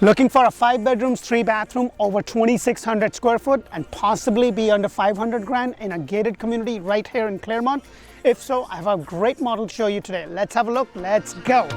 Looking for a 5 bedrooms, 3 bathroom, over 2,600 square foot and possibly be under 500 grand in a gated community right here in Clermont? If so, I have a great model to show you today. Let's have a look. Let's go.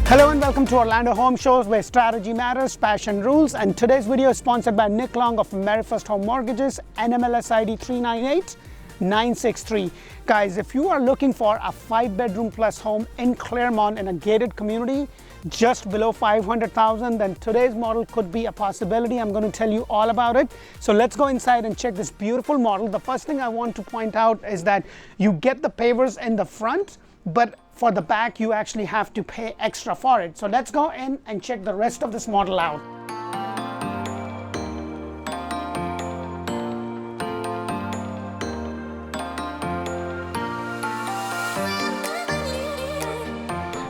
Hello and welcome to Orlandohomeshow, where strategy matters, passion rules. And today's video is sponsored by Nick Long of AmeriFirst Home Mortgages, NMLS ID 398963. Guys, if you are looking for a 5 bedroom plus home in Clermont in a gated community, just below 500,000, then today's model could be a possibility. I'm going to tell you all about it. So let's go inside and check this beautiful model. The first thing I want to point out is that you get the pavers in the front, but for the back, you actually have to pay extra for it. So let's go in and check the rest of this model out.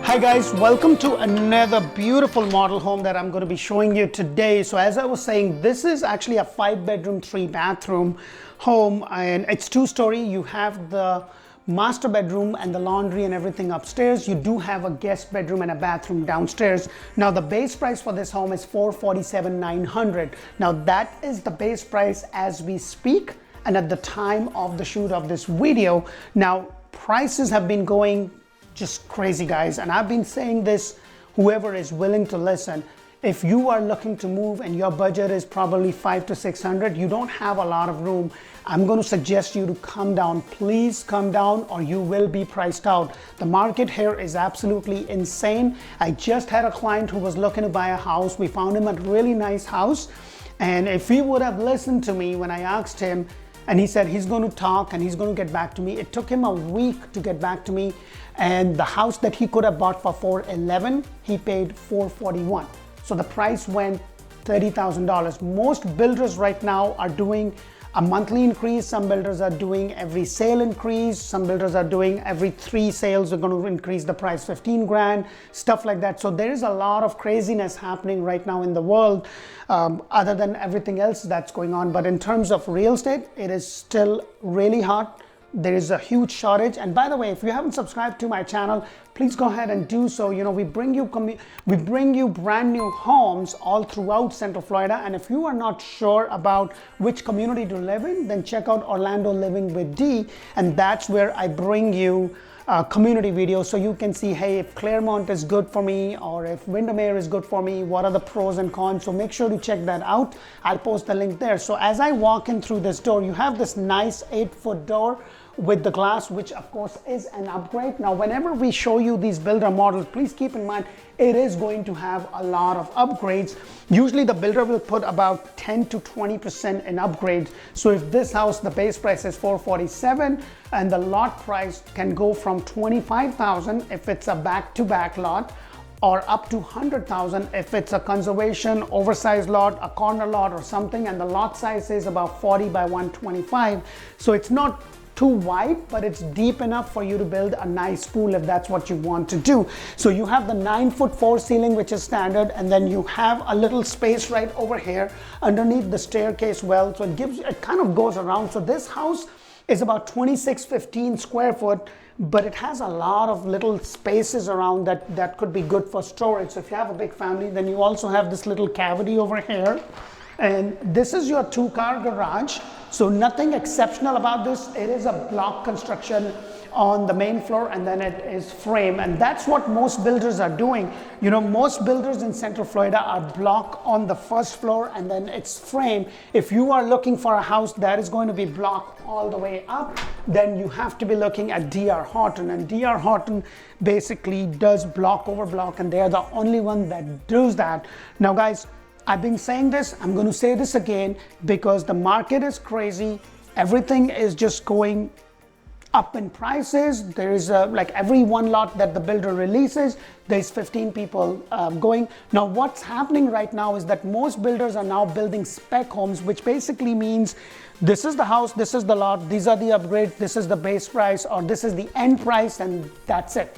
Hi guys, welcome to another beautiful model home that I'm going to be showing you today. So as I was saying, this is actually a 5 bedroom, 3 bathroom home, and it's 2-story. You have the master bedroom and the laundry and everything upstairs. You do have a guest bedroom and a bathroom downstairs. Now the base price for this home is $447,900. Now that is the base price as we speak and at the time of the shoot of this video. Now prices have been going just crazy, guys, and I've been saying this, whoever is willing to listen. If you are looking to move and your budget is probably $500 to $600, you don't have a lot of room, I'm going to suggest you to come down. Please come down or you will be priced out. The market here is absolutely insane. I just had a client who was looking to buy a house. We found him a really nice house. And if he would have listened to me when I asked him, and he said he's going to talk and he's going to get back to me. It took him a week to get back to me. And the house that he could have bought for $411,000, he paid $441,000. So the price went $30,000. Most builders right now are doing a monthly increase. Some builders are doing every sale increase. Some builders are doing every 3 sales, they're going to increase the price 15 grand, stuff like that. So there is a lot of craziness happening right now in the world, other than everything else that's going on. But in terms of real estate, it is still really hot. There is a huge shortage. And by the way, if you haven't subscribed to my channel, please go ahead and do so. You know, we bring you brand new homes all throughout Central Florida. And if you are not sure about which community to live in, then check out Orlando Living with D. And that's where I bring you community videos, so you can see, hey, if Clermont is good for me or if Windermere is good for me, what are the pros and cons. So make sure to check that out. I'll post the link there. So as I walk in through this door, you have this nice 8-foot door with the glass, which of course is an upgrade. Now whenever we show you these builder models, please keep in mind it is going to have a lot of upgrades. Usually the builder will put about 10 to 20% in upgrades. So if this house, the base price is $447,000 and the lot price can go from $25,000 if it's a back-to-back lot, or up to $100,000 if it's a conservation, oversized lot, a corner lot or something, and the lot size is about 40 by 125. So it's not too wide, but it's deep enough for you to build a nice pool if that's what you want to do. So you have the 9-foot 4 ceiling, which is standard, and then you have a little space right over here underneath the staircase well. So it kind of goes around. So this house is about 2615 square foot, but it has a lot of little spaces around that could be good for storage. So if you have a big family, then you also have this little cavity over here. And this is your 2-car garage. So nothing exceptional about this. It is a block construction on the main floor, and then it is frame. And that's what most builders are doing. You know, most builders in Central Florida are block on the first floor and then it's frame. If you are looking for a house that is going to be block all the way up, then you have to be looking at D.R. Horton. And D.R. Horton basically does block over block, and they are the only one that does that. Now guys, I've been saying this, I'm going to say this again, because the market is crazy. Everything is just going up in prices. There is like every one lot that the builder releases, there's 15 people going. Now what's happening right now is that most builders are now building spec homes, which basically means this is the house, this is the lot, these are the upgrades, this is the base price, or this is the end price, and that's it.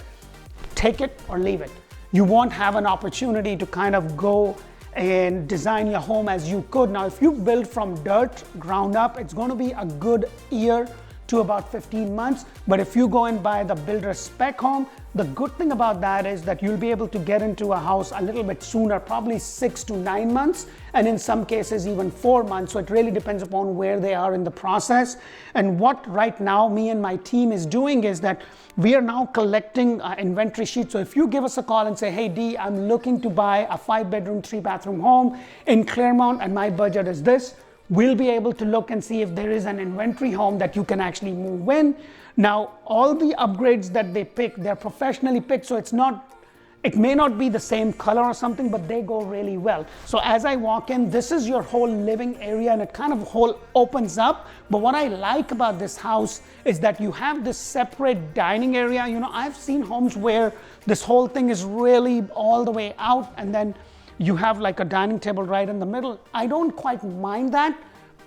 Take it or leave it. You won't have an opportunity to kind of go and design your home as you could. Now, if you build from dirt, ground up, it's going to be a good year to about 15 months. But if you go and buy the builder spec home, the good thing about that is that you'll be able to get into a house a little bit sooner, probably 6 to 9 months, and in some cases even 4 months. So it really depends upon where they are in the process. And what right now me and my team is doing is that we are now collecting inventory sheets. So if you give us a call and say, hey D, I'm looking to buy a 5-bedroom, 3-bathroom home in Clermont and my budget is this, we'll be able to look and see if there is an inventory home that you can actually move in. Now, all the upgrades that they pick, they're professionally picked, so it may not be the same color or something, but they go really well. So as I walk in, this is your whole living area, and it kind of whole opens up. But what I like about this house is that you have this separate dining area. You know, I've seen homes where this whole thing is really all the way out, and then you have like a dining table right in the middle. I don't quite mind that,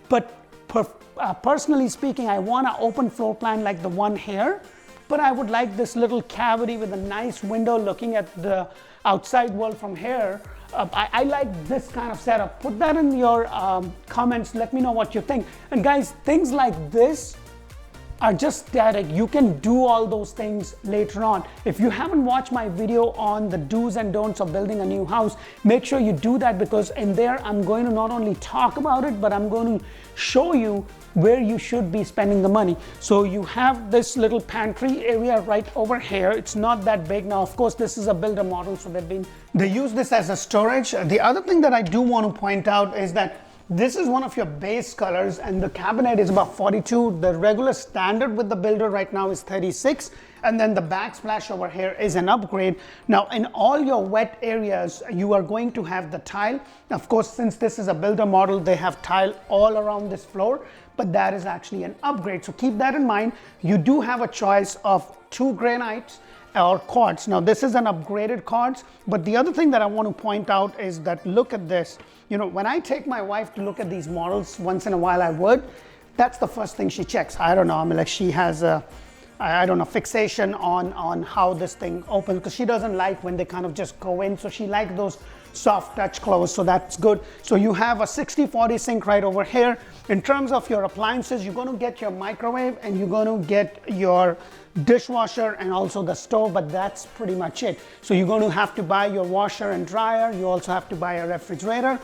but personally speaking, I want an open floor plan like the one here, but I would like this little cavity with a nice window looking at the outside world from here. I like this kind of setup. Put that in your comments. Let me know what you think. And guys, things like this are just static. You can do all those things later on. If you haven't watched my video on the do's and don'ts of building a new house, make sure you do that, because in there I'm going to not only talk about it, but I'm going to show you where you should be spending the money. So you have this little pantry area right over here. It's not that big. Now, of course, this is a builder model, so they use this as a storage. The other thing that I do want to point out is that this is one of your base colors, and the cabinet is about 42. The regular standard with the builder right now is 36, and then the backsplash over here is an upgrade. Now, in all your wet areas, you are going to have the tile. Of course, since this is a builder model, they have tile all around this floor, but that is actually an upgrade. So keep that in mind. You do have a choice of 2 granites or quartz. Now, this is an upgraded quartz, but the other thing that I want to point out is that look at this. You know, when I take my wife to look at these models, once in a while I would, that's the first thing she checks. I don't know, I mean, like she has a, I don't know, fixation on how this thing opens, because she doesn't like when they kind of just go in. So she likes those soft touch close, so that's good. So you have a 60/40 sink right over here. In terms of your appliances, you're going to get your microwave and you're going to get your dishwasher and also the stove, but that's pretty much it. So you're going to have to buy your washer and dryer. You also have to buy a refrigerator.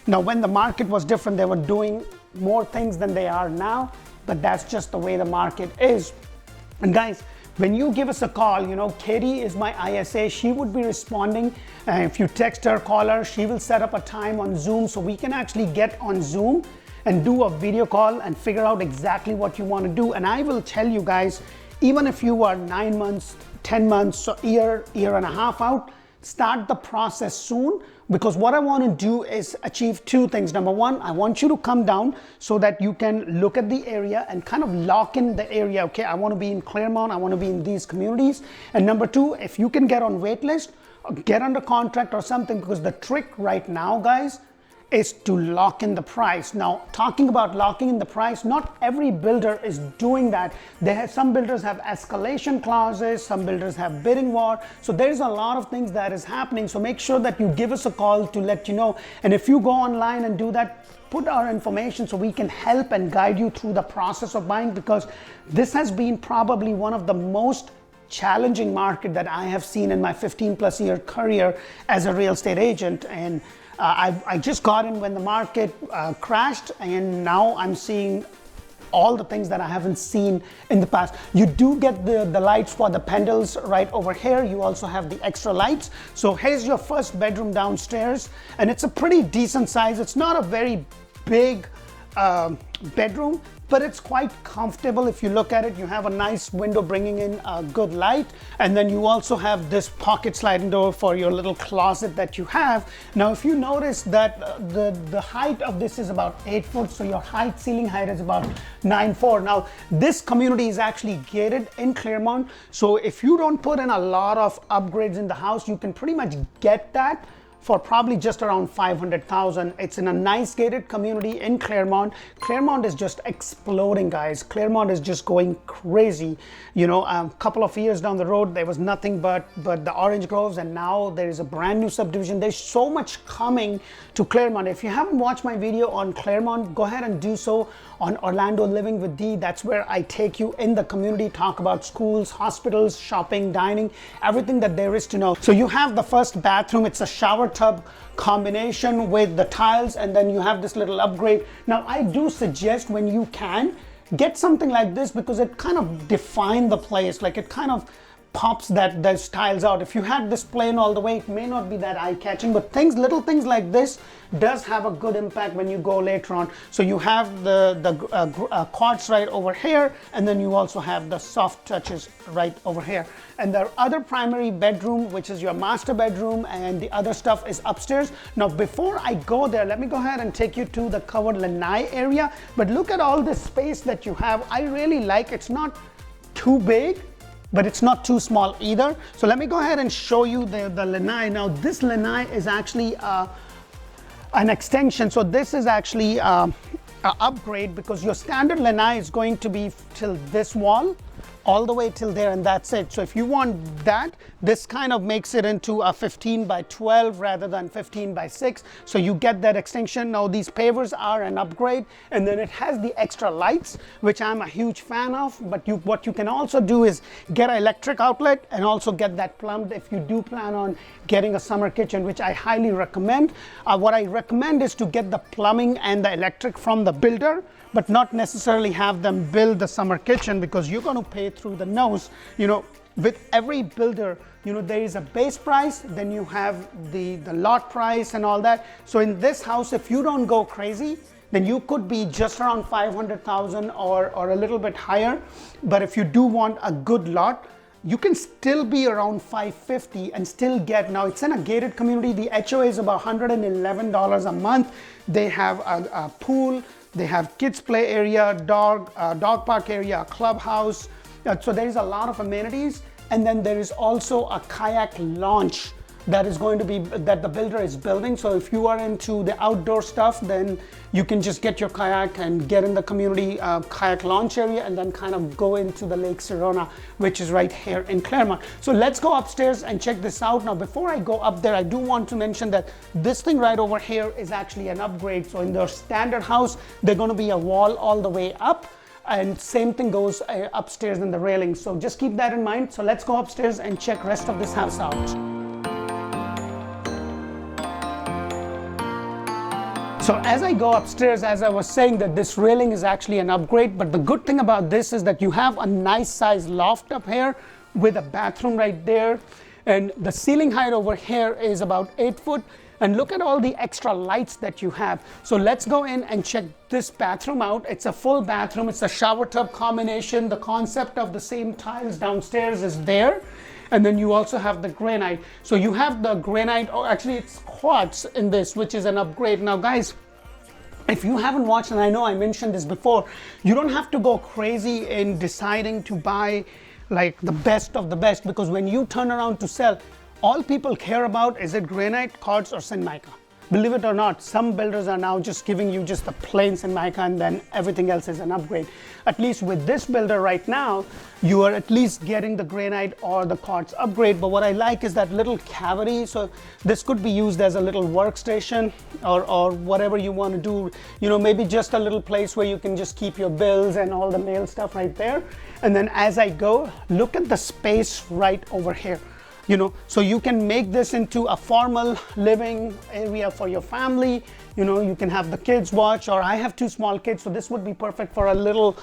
Now, when the market was different, they were doing more things than they are now, but that's just the way the market is. And guys, when you give us a call, you know, Katie is my ISA. She would be responding. If you text her, call her, she will set up a time on Zoom so we can actually get on Zoom and do a video call and figure out exactly what you want to do. And I will tell you guys, even if you are 9 months, 10 months, year and a half out, start the process soon, because what I want to do is achieve 2 things. Number 1, I want you to come down so that you can look at the area and kind of lock in the area. Okay, I want to be in Clermont, I want to be in these communities. And number 2, if you can get on wait list, or get under contract or something, because the trick right now, guys, is to lock in the price. Now, talking about locking in the price, not every builder is doing that. Some builders have escalation clauses, some builders have bidding war. So there's a lot of things that is happening. So make sure that you give us a call to let you know. And if you go online and do that, put our information so we can help and guide you through the process of buying, because this has been probably one of the most challenging market that I have seen in my 15+ year career as a real estate agent. And I just got in when the market crashed, and now I'm seeing all the things that I haven't seen in the past. You do get the lights for the pendles right over here. You also have the extra lights. So here's your first bedroom downstairs, and it's a pretty decent size. It's not a very big bedroom, but it's quite comfortable. If you look at it, you have a nice window bringing in a good light, and then you also have this pocket sliding door for your little closet that you have. Now, if you notice that the height of this is about 8 foot, so your ceiling height is about 9'4". Now, this community is actually gated in Clermont, so if you don't put in a lot of upgrades in the house, you can pretty much get that for probably just around 500,000. It's in a nice gated community in Clermont. Clermont is just exploding, guys. Clermont is just going crazy. You know, a couple of years down the road, there was nothing but the orange groves, and now there is a brand new subdivision. There's so much coming to Clermont. If you haven't watched my video on Clermont, go ahead and do so on Orlando Living with D. That's where I take you in the community, talk about schools, hospitals, shopping, dining, everything that there is to know. So you have the first bathroom. It's a shower tub combination with the tiles, and then you have this little upgrade. Now, I do suggest, when you can, get something like this, because it kind of defines the place. Like, it kind of pops those tiles out. If you had this plain all the way, it may not be that eye-catching, but little things like this does have a good impact when you go later on. So you have the quartz right over here, and then you also have the soft touches right over here. And the other primary bedroom, which is your master bedroom, and the other stuff is upstairs. Now, before I go there, let me go ahead and take you to the covered lanai area. But look at all this space that you have. I really like, it's not too big, but it's not too small either. So let me go ahead and show you the lanai. Now, this lanai is actually an extension. So this is actually an upgrade, because your standard lanai is going to be till this wall, all the way till there, and that's it. So if you want that, this kind of makes it into a 15 by 12 rather than 15 by 6. So you get that extension. Now, these pavers are an upgrade, and then it has the extra lights, which I'm a huge fan of. But what you can also do is get an electric outlet and also get that plumbed if you do plan on getting a summer kitchen, which I highly recommend. What I recommend is to get the plumbing and the electric from the builder, but not necessarily have them build the summer kitchen, because you're going to pay through the nose. You know, with every builder, you know, there is a base price, then you have the lot price and all that. So in this house, if you don't go crazy, then you could be just around 500,000 or a little bit higher. But if you do want a good lot, you can still be around 550 and still get. Now, it's in a gated community. The HOA is about $111 a month. They have a pool, they have kids play area, dog park area, a clubhouse. So there is a lot of amenities. And then there is also a kayak launch that is going to be, that the builder is building. So if you are into the outdoor stuff, then you can just get your kayak and get in the community kayak launch area, and then kind of go into the Lake Serona, which is right here in Clermont. So let's go upstairs and check this out. Now, before I go up there, I do want to mention that this thing right over here is actually an upgrade. So in their standard house, they're going to be a wall all the way up. And same thing goes upstairs in the railing. So just keep that in mind. So let's go upstairs and check rest of this house out. So as I go upstairs, as I was saying, that this railing is actually an upgrade. But the good thing about this is that you have a nice size loft up here with a bathroom right there. And the ceiling height over here is about 8 foot. And look at all the extra lights that you have. So let's go in and check this bathroom out. It's a full bathroom. It's a shower tub combination. The concept of the same tiles downstairs is there. And then you also have the granite. So you have the granite, or actually it's quartz in this, which is an upgrade. Now, guys, if you haven't watched, and I know I mentioned this before, you don't have to go crazy in deciding to buy like the best of the best, because when you turn around to sell, all people care about is it granite, quartz, or sand mica. Believe it or not, some builders are now just giving you just the plain sand mica, and then everything else is an upgrade. At least with this builder right now, you are at least getting the granite or the quartz upgrade. But what I like is that little cavity. So this could be used as a little workstation or whatever you want to do. You know, maybe just a little place where you can just keep your bills and all the mail stuff right there. And then as I go, look at the space right over here. You know, so you can make this into a formal living area for your family. You know, you can have the kids watch, or I have 2 small kids, so this would be perfect for a little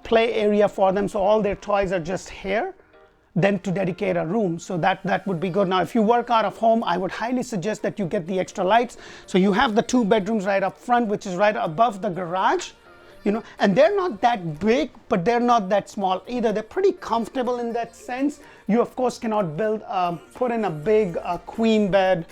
play area for them. So all their toys are just here, then to dedicate a room. So that would be good. Now, if you work out of home, I would highly suggest that you get the extra lights. So you have the 2 bedrooms right up front, which is right above the garage. and they're not that big, but they're not that small either. They're pretty comfortable in that sense. You of course cannot put in a big queen bed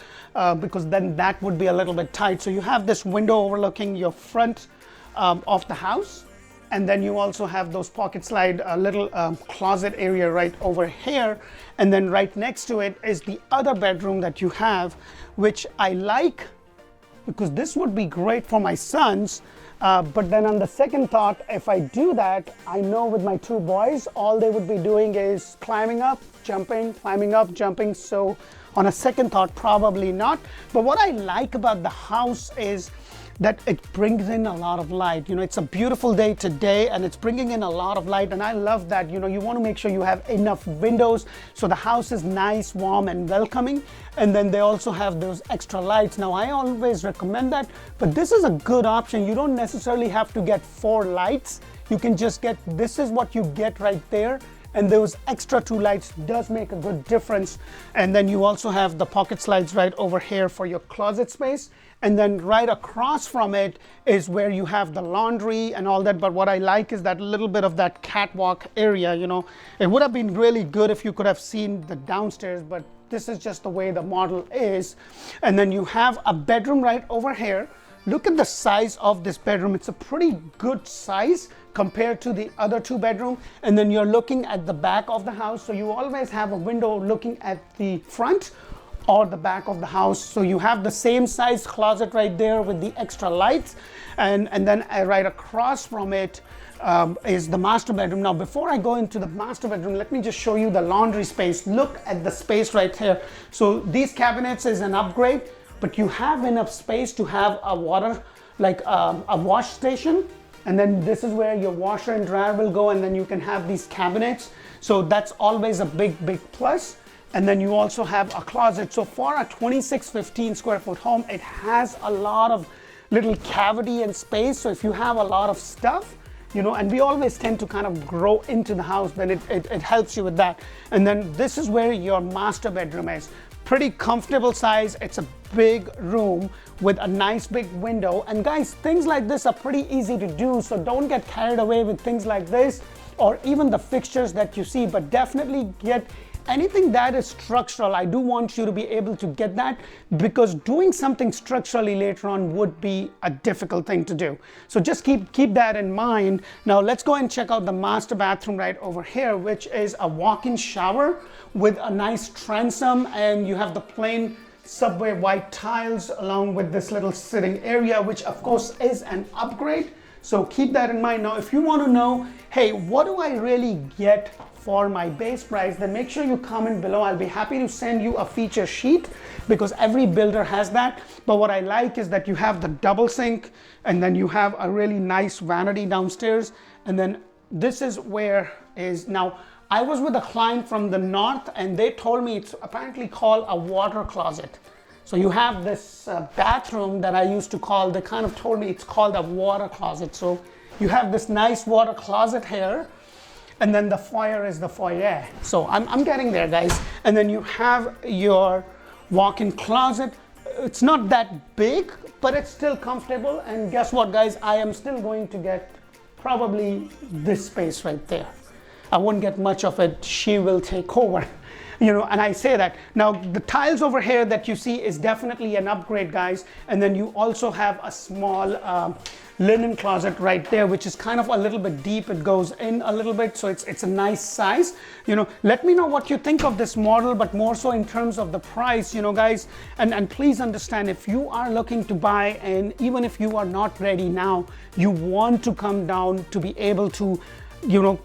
because then that would be a little bit tight. So you have this window overlooking your front of the house, and then you also have those pocket slide little closet area right over here, and then right next to it is the other bedroom that you have, which I like because this would be great for my sons. But then on the second thought, if I do that, I know with my two boys, all they would be doing is climbing up, jumping, climbing up, jumping. So on a second thought, probably not. But what I like about the house is that it brings in a lot of light. It's a beautiful day today and it's bringing in a lot of light, and I love that. You want to make sure you have enough windows so the house is nice, warm and welcoming, and then they also have those extra lights. Now I always recommend that, but this is a good option. You don't necessarily have to get 4 lights. You can just get, this is what you get right there, and those extra 2 lights does make a good difference. And then you also have the pocket slides right over here for your closet space. And then right across from it is where you have the laundry and all that. But what I like is that little bit of that catwalk area. It would have been really good if you could have seen the downstairs, but this is just the way the model is. And then you have a bedroom right over here. Look at the size of this bedroom. It's a pretty good size compared to the other 2 bedroom. And then you're looking at the back of the house. So you always have a window looking at the front or the back of the house. So you have the same size closet right there with the extra lights. And then right across from it is the master bedroom. Now, before I go into the master bedroom, let me just show you the laundry space. Look at the space right here. So these cabinets is an upgrade, but you have enough space to have a water, like a wash station. And then this is where your washer and dryer will go, and then you can have these cabinets. So that's always a big plus. And then you also have a closet. So for a 2615 square foot home, it has a lot of little cavity and space. So if you have a lot of stuff, and we always tend to kind of grow into the house, then it helps you with that. And then this is where your master bedroom is. Pretty comfortable size. It's a big room with a nice big window. And guys, things like this are pretty easy to do. So don't get carried away with things like this or even the fixtures that you see, but definitely get anything that is structural. I do want you to be able to get that, because doing something structurally later on would be a difficult thing to do. So just keep that in mind. Now let's go and check out the master bathroom right over here, which is a walk-in shower with a nice transom, and you have the plain subway white tiles along with this little sitting area, which of course is an upgrade. So keep that in mind. Now, if you want to know, hey, what do I really get for my base price, then make sure you comment below. I'll be happy to send you a feature sheet because every builder has that. But what I like is that you have the double sink, and then you have a really nice vanity downstairs. And then this is where is, now I was with a client from the north and they told me it's apparently called a water closet. So you have this bathroom that I used to call, they kind of told me it's called a water closet. So you have this nice water closet here, and then the foyer is the foyer. So I'm getting there, guys. And then you have your walk-in closet. It's not that big, but it's still comfortable. And guess what, guys? I am still going to get probably this space right there. I won't get much of it. She will take over. And I say that. Now, the tiles over here that you see is definitely an upgrade, guys. And then you also have a small linen closet right there, which is kind of a little bit deep. It goes in a little bit, so it's a nice size. Let me know what you think of this model, but more so in terms of the price, guys. And please understand, if you are looking to buy, and even if you are not ready now, you want to come down to be able to,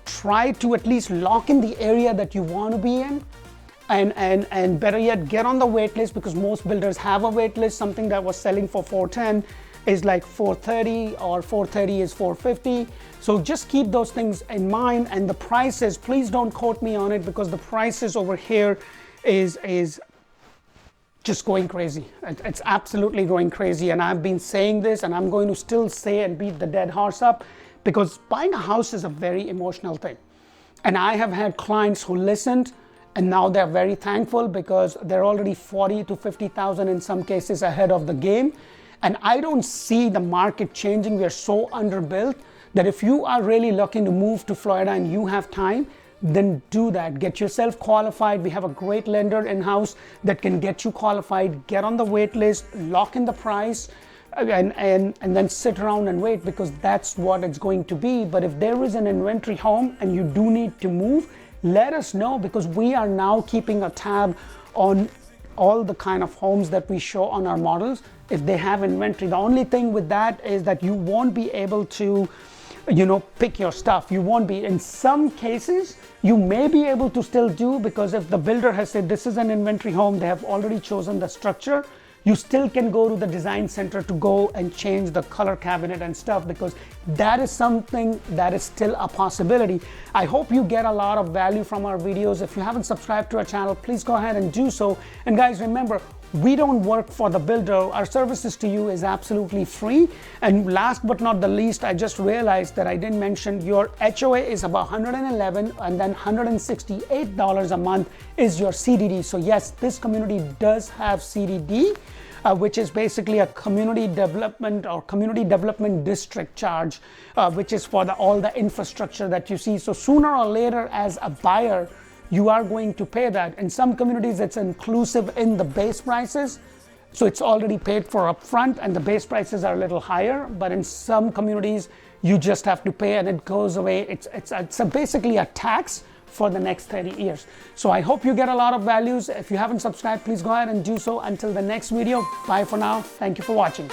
try to at least lock in the area that you want to be in. And better yet, get on the wait list, because most builders have a wait list. Something that was selling for $410 is like $430, or $430 is $450. So just keep those things in mind. And the prices, please don't quote me on it, because the prices over here is just going crazy. It's absolutely going crazy. And I've been saying this, and I'm going to still say and beat the dead horse up, because buying a house is a very emotional thing. And I have had clients who listened, and now they're very thankful because they're already 40 to 50,000 in some cases ahead of the game. And I don't see the market changing. We're so underbuilt that if you are really looking to move to Florida and you have time, then do that. Get yourself qualified. We have a great lender in-house that can get you qualified, get on the wait list, lock in the price, and then sit around and wait, because that's what it's going to be. But if there is an inventory home and you do need to move, let us know, because we are now keeping a tab on all the kind of homes that we show on our models if they have inventory. The only thing with that is that you won't be able to, pick your stuff. You won't be. In some cases, you may be able to still do, because if the builder has said this is an inventory home, they have already chosen the structure, you still can go to the design center to go and change the color cabinet and stuff, because that is something that is still a possibility. I hope you get a lot of value from our videos. If you haven't subscribed to our channel, please go ahead and do so. And guys, remember, we don't work for the builder. Our services to you is absolutely free. And last but not the least, I just realized that I didn't mention your HOA is about $111, and then $168 a month is your CDD. So yes, this community does have CDD, which is basically a community development or community development district charge, which is for all the infrastructure that you see. So sooner or later, as a buyer, you are going to pay that. In some communities, it's inclusive in the base prices, so it's already paid for upfront, and the base prices are a little higher. But in some communities, you just have to pay, and it goes away. It's basically a tax for the next 30 years. So I hope you get a lot of values. If you haven't subscribed, please go ahead and do so. Until the next video, bye for now. Thank you for watching.